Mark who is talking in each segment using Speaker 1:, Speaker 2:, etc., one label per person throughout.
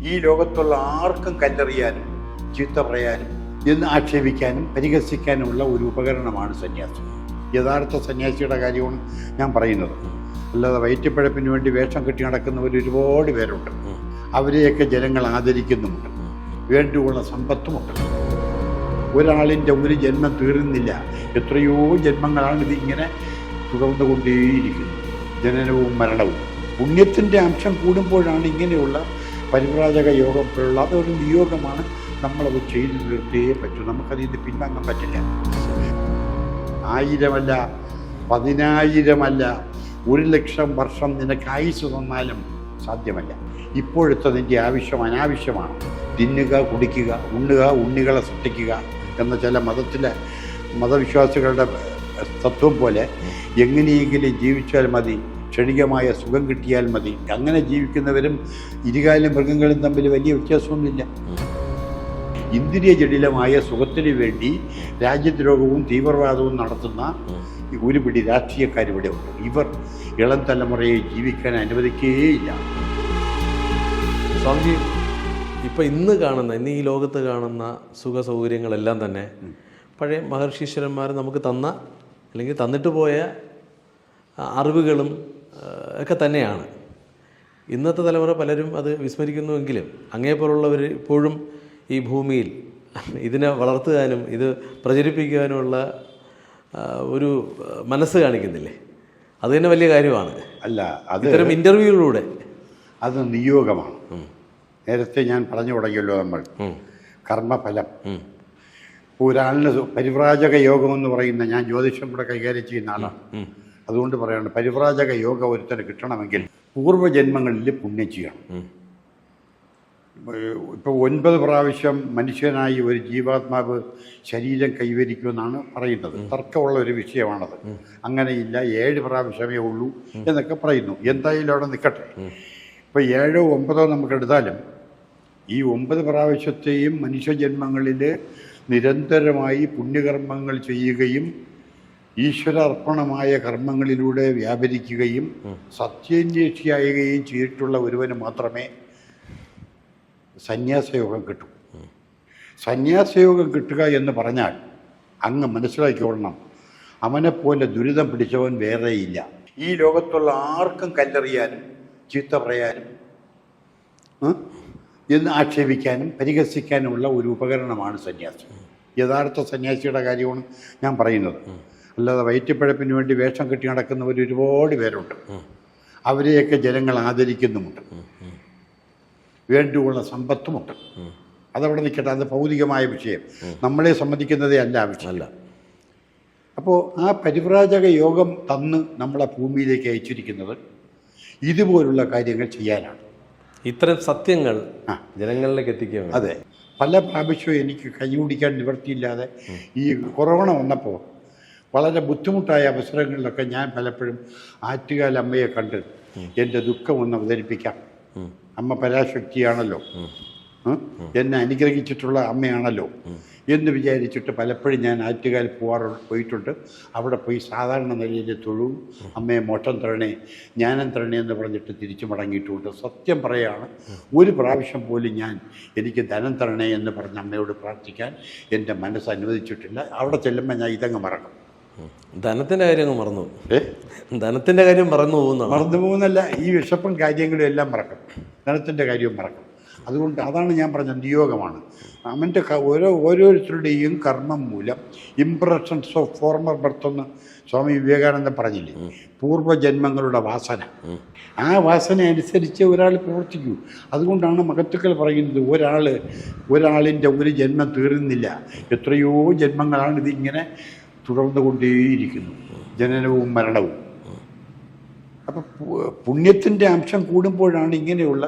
Speaker 1: ഈ ലോകത്തുള്ള ആർക്കും കല്ലെറിയാനും ചീത്ത പറയാനും എന്ന് ആക്ഷേപിക്കാനും പരിഹസിക്കാനുമുള്ള ഒരു ഉപകരണമാണ് സന്യാസം. യഥാർത്ഥ സന്യാസിയുടെ കാര്യമാണ് ഞാൻ പറയുന്നത്. അല്ലാതെ വയറ്റിപ്പഴപ്പിന് വേണ്ടി വേഷം കെട്ടി നടക്കുന്നവർ ഒരുപാട് പേരുണ്ട്. അവരെയൊക്കെ ജനങ്ങൾ ആദരിക്കുന്നുമുണ്ട്. വേണ്ടുള്ള സമ്പത്തുമുണ്ട്. ഒരാളിൻ്റെ ഒരു ജന്മം തീരുന്നില്ല. എത്രയോ ജന്മങ്ങളാണ് ഇതിങ്ങനെ തുടർന്നുകൊണ്ടേയിരിക്കുന്നത്. ജനനവും മരണവും. പുണ്യത്തിൻ്റെ അംശം കൂടുമ്പോഴാണ് ഇങ്ങനെയുള്ള പരിവ്രാജക യോഗം പോലുള്ള അതൊരു നിയോഗമാണ്. നമ്മളത് ചെയ്തു തീർത്തേ പറ്റൂ. നമുക്കതിൽ നിന്ന് പിൻവാങ്ങാൻ പറ്റില്ല. 1000 അല്ല, 10000 അല്ല, 1,00,000 വർഷം നിനക്ക് ആയുസ് തന്നാലും സാധ്യമല്ല. ഇപ്പോഴത്തെ നിൻ്റെ ആവശ്യം അനാവശ്യമാണ്. തിന്നുക, കുടിക്കുക, ഉണ്ണുക, ഉണ്ണികളെ സൃഷ്ടിക്കുക എന്ന ചില മതവിശ്വാസികളുടെ തത്വം പോലെ എങ്ങനെയെങ്കിലും ജീവിച്ചാൽ മതി, ക്ഷണികമായ സുഖം കിട്ടിയാൽ മതി. അങ്ങനെ ജീവിക്കുന്നവരും ഇരുകാലും മൃഗങ്ങളും തമ്മിൽ വലിയ വ്യത്യാസമൊന്നുമില്ല. ഇന്ദ്രിയ ജടിലമായ സുഖത്തിനു വേണ്ടി രാജ്യദ്രോഹവും തീവ്രവാദവും നടത്തുന്ന ഒരു പിടി രാഷ്ട്രീയക്കാരിവിടെ ഉണ്ട്. ഇവർ ഇളം തലമുറയെ ജീവിക്കാൻ അനുവദിക്കുകയില്ല.
Speaker 2: സ്വാമിജി, ഇപ്പം ഇന്ന് ഈ ലോകത്ത് കാണുന്ന സുഖ സൗകര്യങ്ങളെല്ലാം തന്നെ പഴയ മഹർഷീശ്വരന്മാർ നമുക്ക് തന്ന അല്ലെങ്കിൽ തന്നിട്ട് പോയ അറിവുകളും ഒക്കെ തന്നെയാണ്. ഇന്നത്തെ തലമുറ പലരും അത് വിസ്മരിക്കുന്നുവെങ്കിലും അങ്ങേപോലുള്ളവർ ഇപ്പോഴും ഈ ഭൂമിയിൽ ഇതിനെ വളർത്തുവാനും ഇത് പ്രചരിപ്പിക്കുവാനുമുള്ള ഒരു മനസ്സ് കാണിക്കുന്നില്ലേ? അത് തന്നെ വലിയ കാര്യമാണ്.
Speaker 1: അല്ല, അത്
Speaker 2: ഇത്തരം ഇൻ്റർവ്യൂകളിലൂടെ
Speaker 1: അത് നിയോഗമാണ്. നേരത്തെ ഞാൻ പറഞ്ഞു തുടങ്ങിയല്ലോ, നമ്മൾ കർമ്മഫലം. ഒരാളിന് പരിവ്രാജക യോഗമെന്ന് പറയുന്ന, ഞാൻ ജ്യോതിഷം കൂടെ കൈകാര്യം ചെയ്യുന്ന ആളാണ്. അതുകൊണ്ട് പറയാണ്, പരിവ്രാജക യോഗം ഒരുത്തന് കിട്ടണമെങ്കിൽ പൂർവ്വജന്മങ്ങളിൽ പുണ്യം ചെയ്യണം. ഇപ്പോൾ 9 പ്രാവശ്യം മനുഷ്യനായി ഒരു ജീവാത്മാവ് ശരീരം കൈവരിക്കുമെന്നാണ് പറയുന്നത്. തർക്കമുള്ള ഒരു വിഷയമാണത്. അങ്ങനെയില്ല, 7 പ്രാവശ്യമേ ഉള്ളൂ എന്നൊക്കെ പറയുന്നു. എന്തായാലും അവിടെ നിൽക്കട്ടെ. ഇപ്പോൾ 7ഓ 9ഓ നമുക്കെടുത്താലും ഈ 9 പ്രാവശ്യത്തെയും മനുഷ്യജന്മങ്ങളിൽ നിരന്തരമായി പുണ്യകർമ്മങ്ങൾ ചെയ്യുകയും ഈശ്വരാർപ്പണമായ കർമ്മങ്ങളിലൂടെ വ്യാപരിക്കുകയും സത്യാന്വേഷിയാകുകയും ചെയ്തിട്ടുള്ള ഒരുവന് മാത്രമേ സന്യാസയോഗം കിട്ടൂ. സന്യാസയോഗം കിട്ടുക എന്ന് പറഞ്ഞാൽ അങ്ങ് മനസ്സിലാക്കിക്കൊള്ളണം, അവനെപ്പോലെ ദുരിതം പിടിച്ചവൻ വേറെയില്ല. ഈ ലോകത്തുള്ള ആർക്കും കല്ലെറിയാനും ചീത്ത പറയാനും എന്ന് ആക്ഷേപിക്കാനും പരിഹസിക്കാനുമുള്ള ഒരു ഉപകരണമാണ് സന്യാസം. യഥാർത്ഥ സന്യാസിയുടെ കാര്യമാണ് ഞാൻ പറയുന്നത്. അല്ലാതെ വയറ്റിപ്പഴപ്പിന് വേണ്ടി വേഷം കെട്ടി നടക്കുന്നവർ ഒരുപാട് പേരുണ്ട്. അവരെയൊക്കെ ജനങ്ങൾ ആദരിക്കുന്നുമുണ്ട്. വേണ്ടുള്ള സമ്പത്തുമുണ്ട്. അതവിടെ നിൽക്കട്ടെ, അത് ഭൗതികമായ വിഷയം. നമ്മളെ സംബന്ധിക്കുന്നതേ അല്ല ആവശ്യമല്ല. അപ്പോൾ ആ പരിവ്രാജക യോഗം തന്ന് നമ്മളെ ഭൂമിയിലേക്ക് അയച്ചിരിക്കുന്നത് ഇതുപോലുള്ള കാര്യങ്ങൾ ചെയ്യാനാണ്.
Speaker 2: ഇത്തരം സത്യങ്ങൾ ജനങ്ങളിലേക്ക് എത്തിക്കുക.
Speaker 1: അതെ, പല പ്രാവശ്യവും എനിക്ക് കൈപിടിക്കാൻ നിവൃത്തിയില്ലാതെ ഈ കൊറോണ വന്നപ്പോൾ വളരെ ബുദ്ധിമുട്ടായ അവസരങ്ങളിലൊക്കെ ഞാൻ പലപ്പോഴും ആറ്റുകാലമ്മയെ കണ്ട് എൻ്റെ ദുഃഖം ഒന്ന് അവതരിപ്പിക്കാം. അമ്മ പരാശക്തിയാണല്ലോ, എന്നെ അനുഗ്രഹിച്ചിട്ടുള്ള അമ്മയാണല്ലോ എന്ന് വിചാരിച്ചിട്ട് പലപ്പോഴും ഞാൻ ആറ്റുകാൽ പോയിട്ടുണ്ട്. അവിടെ പോയി സാധാരണ നിലയിൽ തൊഴുവും, അമ്മയെ മോട്ടം തരണേ, ജ്ഞാനം തരണേ എന്ന് പറഞ്ഞിട്ട് തിരിച്ചു മടങ്ങിയിട്ടുണ്ട്. സത്യം പറയുകയാണ്, ഒരു പ്രാവശ്യം പോലും ഞാൻ എനിക്ക് ധനം തരണേ എന്ന് പറഞ്ഞ് അമ്മയോട് പ്രാർത്ഥിക്കാൻ എൻ്റെ മനസ്സ് അനുവദിച്ചിട്ടില്ല. അവിടെ ചെല്ലുമ്പോൾ ഞാൻ ഇതങ്ങ് മറക്കും.
Speaker 2: ധനത്തിൻ്റെ കാര്യം അങ്ങ് മറന്നു. ധനത്തിൻ്റെ കാര്യം മറന്നു
Speaker 1: പോകുന്നല്ല, ഈ വിഷപ്പും കാര്യങ്ങളും എല്ലാം മറക്കും, ധനത്തിൻ്റെ കാര്യവും മറക്കും. അതുകൊണ്ട് അതാണ് ഞാൻ പറഞ്ഞ നിയോഗമാണ്. അവൻ്റെ ഓരോരുത്തരുടെയും കർമ്മം മൂലം ഇംപ്രഷൻസ് ഓഫ് ഫോർമർ ബർത്ത് എന്ന് സ്വാമി വിവേകാനന്ദൻ പറഞ്ഞില്ലേ, പൂർവ്വജന്മങ്ങളുടെ വാസന. ആ വാസന അനുസരിച്ച് ഒരാൾ പ്രവർത്തിക്കൂ. അതുകൊണ്ടാണ് മഹത്തുക്കൾ പറയുന്നത്, ഒരാളിൻ്റെ ഒരു ജന്മം തീരുന്നില്ല. എത്രയോ ജന്മങ്ങളാണ് ഇതിങ്ങനെ തുടർന്നുകൊണ്ടേയിരിക്കുന്നു, ജനനവും മരണവും. അപ്പം പുണ്യത്തിൻ്റെ അംശം കൂടുമ്പോഴാണ് ഇങ്ങനെയുള്ള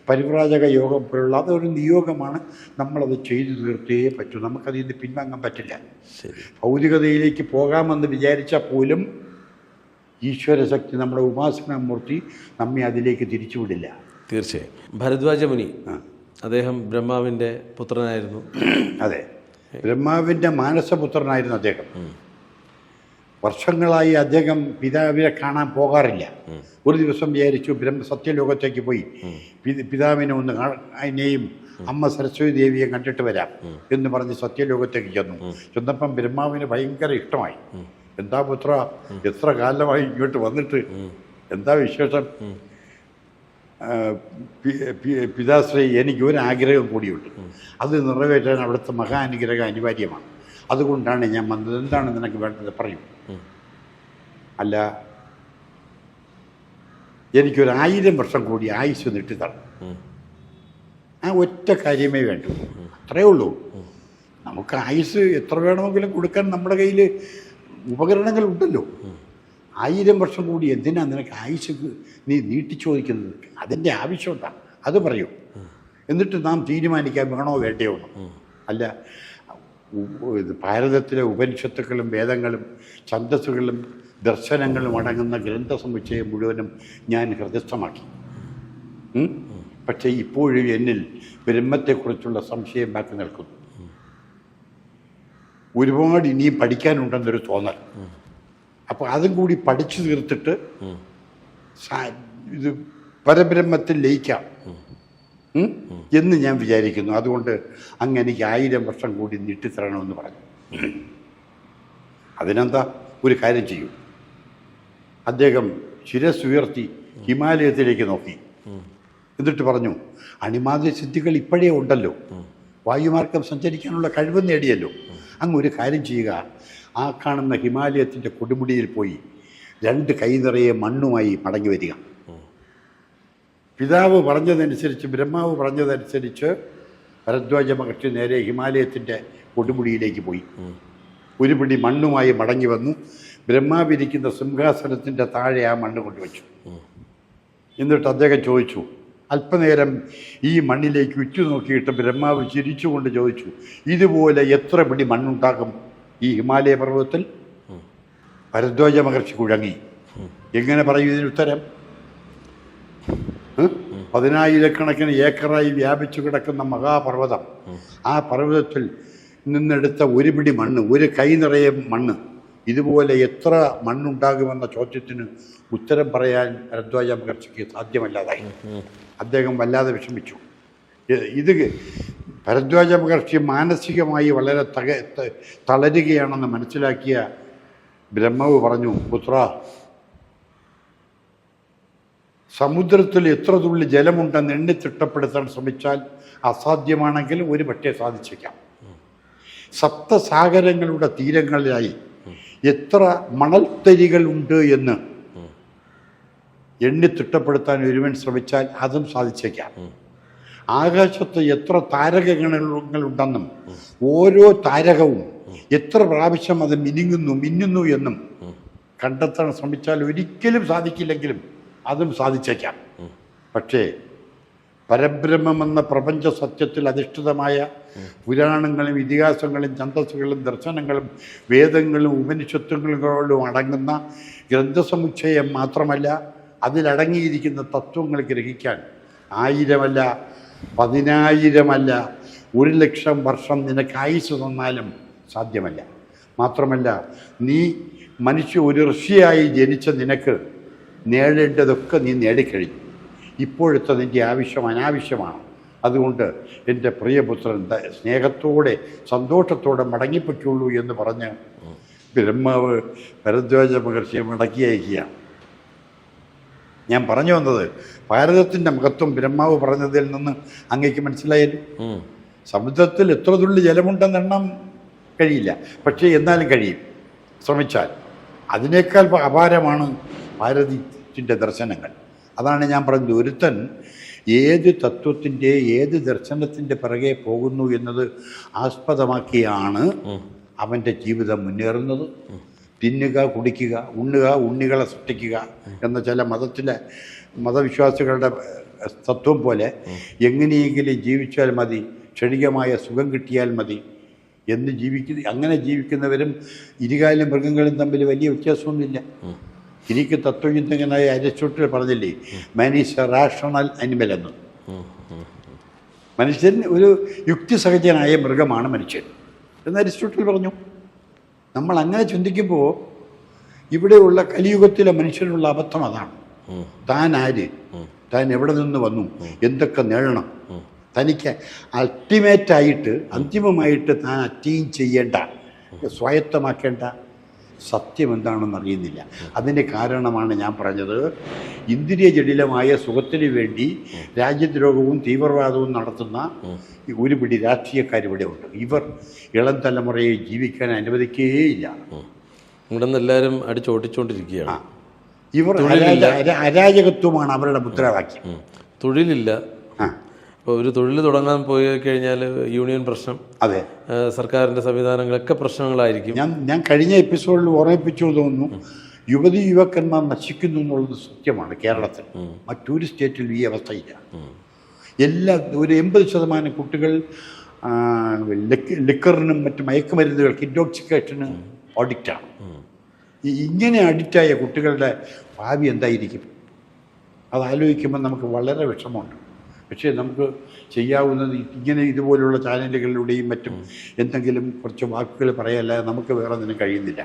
Speaker 1: പരിവ്രാജക യോഗം പോലുള്ള അതൊരു നിയോഗമാണ്. നമ്മളത് ചെയ്തു തീർത്തേ പറ്റൂ. നമുക്കതിൽ നിന്ന് പിൻവാങ്ങാൻ പറ്റില്ല. ഭൗതികതയിലേക്ക് പോകാമെന്ന് വിചാരിച്ചാൽ പോലും ഈശ്വരശക്തി, നമ്മുടെ ഉപാസനാമൂർത്തി നമ്മെ അതിലേക്ക് തിരിച്ചുവിടില്ല.
Speaker 2: തീർച്ചയായും. ഭരദ്വാജ മുനി, അദ്ദേഹം ബ്രഹ്മാവിൻ്റെ പുത്രനായിരുന്നു.
Speaker 1: അതെ, ബ്രഹ്മാവിൻ്റെ മാനസപുത്രനായിരുന്നു അദ്ദേഹം. വർഷങ്ങളായി അദ്ദേഹം പിതാവിനെ കാണാൻ പോകാറില്ല. ഒരു ദിവസം വിചാരിച്ചു സത്യലോകത്തേക്ക് പോയി പിതാവിനെ ഒന്ന് അതിനെയും അമ്മ സരസ്വതി ദേവിയെ കണ്ടിട്ട് വരാം എന്ന് പറഞ്ഞ് സത്യലോകത്തേക്ക് ചെന്നപ്പം ബ്രഹ്മാവിന് ഭയങ്കര ഇഷ്ടമായി. എന്താ പുത്ര, എത്ര കാലമായി ഇങ്ങോട്ട് വന്നിട്ട്, എന്താ വിശേഷം? പിതാശ്രീ, എനിക്ക് ഒരു ആഗ്രഹം കൂടിയുണ്ട്, അത് നിറവേറ്റാൻ അവിടുത്തെ മഹാനുഗ്രഹം അനിവാര്യമാണ്. അതുകൊണ്ടാണ് ഞാൻ വന്നത്. എന്താണ് നിനക്ക് വേണ്ടത് പറയൂ. അല്ല, എനിക്കൊരു 1000 വർഷം കൂടി ആയുസ് നീട്ടിത്തരണം. ആ ഒറ്റ കാര്യമേ വേണ്ടൂ, അത്രയേ ഉള്ളൂ. നമുക്ക് ആയുസ് എത്ര വേണമെങ്കിലും കൊടുക്കാൻ നമ്മുടെ കയ്യിൽ ഉപകരണങ്ങൾ ഉണ്ടല്ലോ. 1000 വർഷം കൂടി എന്തിനാ നിനക്ക് ആയുസ് നീ നീട്ടിച്ചോദിക്കുന്നത്? അതിൻ്റെ ആവശ്യം എന്താ അത് പറയൂ. എന്നിട്ട് നാം തീരുമാനിക്കാൻ വേണോ വേണ്ടയോ എന്ന്. അല്ല, ഭാരതത്തിലെ ഉപനിഷത്തുക്കളും വേദങ്ങളും ഛന്ദസ്സുകളും ദർശനങ്ങളും അടങ്ങുന്ന ഗ്രന്ഥസമുച്ചയം മുഴുവനും ഞാൻ ഹൃദയസ്ഥമാക്കി. പക്ഷേ ഇപ്പോഴും എന്നിൽ ബ്രഹ്മത്തെക്കുറിച്ചുള്ള സംശയം ബാക്കി നിൽക്കുന്നു. ഒരുപാട് ഇനിയും പഠിക്കാനുണ്ടെന്നൊരു തോന്നൽ. അപ്പോൾ അതും കൂടി പഠിച്ചു തീർത്തിട്ട് ഇത് പരബ്രഹ്മത്തിൽ ലയിക്കാം എന്ന് ഞാൻ വിചാരിക്കുന്നു. അതുകൊണ്ട് അങ്ങ് എനിക്ക് 1000 വർഷം കൂടി നീട്ടിത്തരണമെന്ന് പറഞ്ഞു. അതിനെന്താ, ഒരു കാര്യം ചെയ്യൂ. അദ്ദേഹം ശിരസ്സുയർത്തി ഹിമാലയത്തിലേക്ക് നോക്കി. എന്നിട്ട് പറഞ്ഞു, അണിമാദ്യ സിദ്ധികൾ ഇപ്പോഴേ ഉണ്ടല്ലോ, വായുമാർഗം സഞ്ചരിക്കാനുള്ള കഴിവ് നേടിയല്ലോ. അങ്ങ് ഒരു കാര്യം ചെയ്യുക, ആ കാണുന്ന ഹിമാലയത്തിൻ്റെ കൊടുമുടിയിൽ പോയി 2 കൈ നിറയെ മണ്ണുമായി മടങ്ങി വരിക. പിതാവ് പറഞ്ഞതനുസരിച്ച്, ബ്രഹ്മാവ് പറഞ്ഞതനുസരിച്ച് ഭരദ്വാജ മഹർഷി നേരെ ഹിമാലയത്തിൻ്റെ കൊടുമുടിയിലേക്ക് പോയി. ഒരു പിടി മണ്ണുമായി മടങ്ങി വന്നു. ബ്രഹ്മാവിരിക്കുന്ന സിംഹാസനത്തിൻ്റെ താഴെ ആ മണ്ണ് കൊണ്ടുവച്ചു. എന്നിട്ട് അദ്ദേഹം ചോദിച്ചു, അല്പനേരം ഈ മണ്ണിലേക്ക് ഉറ്റുനോക്കിയിട്ട് ബ്രഹ്മാവ് ചിരിച്ചുകൊണ്ട് ചോദിച്ചു, ഇതുപോലെ എത്ര പിടി മണ്ണുണ്ടാകും ഈ ഹിമാലയ പർവ്വതത്തിൽ? ഭരദ്വാജ മഹർഷി കുഴങ്ങി. എങ്ങനെ പറയൂ ഇതിനുത്തരം? 10,000-കണക്കിന് ഏക്കറായി വ്യാപിച്ചു കിടക്കുന്ന മഹാപർവ്വതം, ആ പർവ്വതത്തിൽ നിന്നെടുത്ത ഒരു പിടി മണ്ണ്, ഒരു കൈ നിറയെ മണ്ണ്, ഇതുപോലെ എത്ര മണ്ണുണ്ടാകുമെന്ന ചോദ്യത്തിന് ഉത്തരം പറയാൻ ഭരദ്വാജ മഹർഷിക്ക് സാധ്യമല്ലാതായി. അദ്ദേഹം വല്ലാതെ വിഷമിച്ചു. ഇത് ഭരദ്വാജ മഹർഷി മാനസികമായി വളരെ തളരുകയാണെന്ന് മനസ്സിലാക്കിയ ബ്രഹ്മാവ് പറഞ്ഞു, പുത്ര, സമുദ്രത്തിൽ എത്ര തുള്ളി ജലമുണ്ടെന്ന് എണ്ണി തിട്ടപ്പെടുത്താൻ ശ്രമിച്ചാൽ അസാധ്യമാണെങ്കിലും ഒരു പക്ഷേ സാധിച്ചേക്കാം. സപ്തസാഗരങ്ങളുടെ തീരങ്ങളിലായി എത്ര മണൽത്തരികളുണ്ട് എന്ന് എണ്ണി തിട്ടപ്പെടുത്താൻ ഒരുവൻ ശ്രമിച്ചാൽ അതും സാധിച്ചേക്കാം. ആകാശത്ത് എത്ര താരകങ്ങളുണ്ടെന്നും ഓരോ താരകവും എത്ര പ്രാവശ്യം അത് മിന്നുന്നു എന്നും കണ്ടെത്താൻ ശ്രമിച്ചാൽ ഒരിക്കലും സാധിക്കില്ലെങ്കിലും അതും സാധിച്ചേക്കാം. പക്ഷേ പരബ്രഹ്മമെന്ന പ്രപഞ്ച സത്യത്തിൽ അധിഷ്ഠിതമായ പുരാണങ്ങളും ഇതിഹാസങ്ങളും ഛന്ദസ്സുകളും ദർശനങ്ങളും വേദങ്ങളും ഉപനിഷത്തുകളും അടങ്ങുന്ന ഗ്രന്ഥസമുച്ചയം മാത്രമല്ല, അതിലടങ്ങിയിരിക്കുന്ന തത്വങ്ങൾ ഗ്രഹിക്കാൻ 1000 അല്ല, 10,000 അല്ല, 1,00,000 വർഷം നിനക്ക് ആയുസ് തന്നാലും സാധ്യമല്ല. മാത്രമല്ല, നീ ഒരു ഋഷിയായി ജനിച്ച നിനക്ക് നേടേണ്ടതൊക്കെ നീ നേടിക്കഴിഞ്ഞു. ഇപ്പോഴത്തെ നിൻ്റെ ആവശ്യം അനാവശ്യമാണ്. അതുകൊണ്ട് എൻ്റെ പ്രിയപുത്രൻ സ്നേഹത്തോടെ സന്തോഷത്തോടെ മടങ്ങിപ്പറ്റുള്ളൂ എന്ന് പറഞ്ഞ് ബ്രഹ്മാവ് ഭരദ്വാജ മഹർഷിയെ മടക്കി അയക്കുകയാണ്. ഞാൻ പറഞ്ഞു വന്നത്, ഭാരതത്തിൻ്റെ മഹത്വം ബ്രഹ്മാവ് പറഞ്ഞതിൽ നിന്ന് അങ്ങേക്ക് മനസ്സിലായല്ലോ. സമുദ്രത്തിൽ എത്ര തുള്ളി ജലമുണ്ടെന്ന് എണ്ണം കഴിയില്ല, പക്ഷേ എന്നാലും കഴിയും ശ്രമിച്ചാൽ. അതിനേക്കാൾ അപാരമാണ് ഭാരതത്തിൻ്റെ ദർശനങ്ങൾ. അതാണ് ഞാൻ പറഞ്ഞത്, ഒരുത്തൻ ഏത് തത്വത്തിൻ്റെ ഏത് ദർശനത്തിൻ്റെ പിറകെ പോകുന്നു എന്നത് ആസ്പദമാക്കിയാണ് അവൻ്റെ ജീവിതം മുന്നേറുന്നത്. തിന്നുക, കുടിക്കുക, ഉണ്ണുക, ഉണ്ണികളെ സൃഷ്ടിക്കുക എന്ന ചില മതവിശ്വാസികളുടെ തത്വം പോലെ എങ്ങനെയെങ്കിലും ജീവിച്ചാൽ മതി, ക്ഷണികമായ സുഖം കിട്ടിയാൽ മതി എന്ന് അങ്ങനെ ജീവിക്കുന്നവരും ഇരുകാലും മൃഗങ്ങളും തമ്മിൽ വലിയ വ്യത്യാസമൊന്നുമില്ല. എനിക്ക് തത്വചിന്തകനായ അരിസ്റ്റോട്ടിൽ പറഞ്ഞില്ലേ, man is A rational animal എന്ന്. മനുഷ്യൻ ഒരു യുക്തിസഹജനായ മൃഗമാണ് മനുഷ്യൻ എന്ന് അരിസ്റ്റോട്ടിൽ പറഞ്ഞു. നമ്മൾ അങ്ങനെ ചിന്തിക്കുമ്പോൾ ഇവിടെയുള്ള കലിയുഗത്തിലെ മനുഷ്യനുള്ള അബദ്ധം അതാണ്. താൻ ആര്, താൻ എവിടെ നിന്ന് വന്നു, എന്തൊക്കെ നേടണം, തനിക്ക് അന്തിമമായിട്ട് താൻ അറ്റീൻ ചെയ്യേണ്ട, സ്വായത്തമാക്കേണ്ട സത്യം എന്താണെന്ന് അറിയുന്നില്ല. അതിൻ്റെ കാരണമാണ് ഞാൻ പറഞ്ഞത്, ഇന്ദ്രിയ ജടിലമായ സുഖത്തിന് വേണ്ടി രാജ്യദ്രോഹവും തീവ്രവാദവും നടത്തുന്ന ഒരു പിടി രാഷ്ട്രീയക്കാരിവിടെ ഉണ്ട്. ഇവർ ഇളം തലമുറയെ ജീവിക്കാൻ അനുവദിക്കുകയില്ല.
Speaker 2: ഇവിടെ നിന്ന് എല്ലാവരും അടിച്ചോട്ടിച്ചോണ്ടിരിക്കുകയാണ്.
Speaker 1: ഇവർ അരാജകത്വമാണ് അവരുടെ മുദ്രാവാക്യം.
Speaker 2: തൊഴിലില്ല. ഇപ്പോൾ ഒരു തൊഴിൽ തുടങ്ങാൻ പോയി കഴിഞ്ഞാൽ യൂണിയൻ പ്രശ്നം,
Speaker 1: അതെ,
Speaker 2: സർക്കാരിൻ്റെ സംവിധാനങ്ങളൊക്കെ പ്രശ്നങ്ങളായിരിക്കും.
Speaker 1: ഞാൻ കഴിഞ്ഞ എപ്പിസോഡിൽ ഓർമ്മിപ്പിച്ചു തോന്നുന്നു, യുവക്കന്മാർ നശിക്കുന്നു എന്നുള്ളത് സത്യമാണ്. കേരളത്തിൽ മറ്റൊരു സ്റ്റേറ്റിലും ഈ അവസ്ഥയില്ല. ഒരു 80% കുട്ടികൾ ലിക്കറിനും മറ്റ് മയക്കുമരുന്നുകൾക്ക്, ഇൻടോക്സിക്കേഷന് അഡിക്റ്റാണ്. ഇങ്ങനെ അഡിക്റ്റായ കുട്ടികളുടെ ഭാവി എന്തായിരിക്കും? അതാലോചിക്കുമ്പോൾ നമുക്ക് വളരെ വിഷമമുണ്ട്. പക്ഷേ നമുക്ക് ചെയ്യാവുന്നത് ഇതുപോലുള്ള ചാനലുകളിലൂടെയും മറ്റും എന്തെങ്കിലും കുറച്ച് വാക്കുകൾ പറയാനല്ലാതെ നമുക്ക് വേറെ ഒന്നിനും കഴിയുന്നില്ല.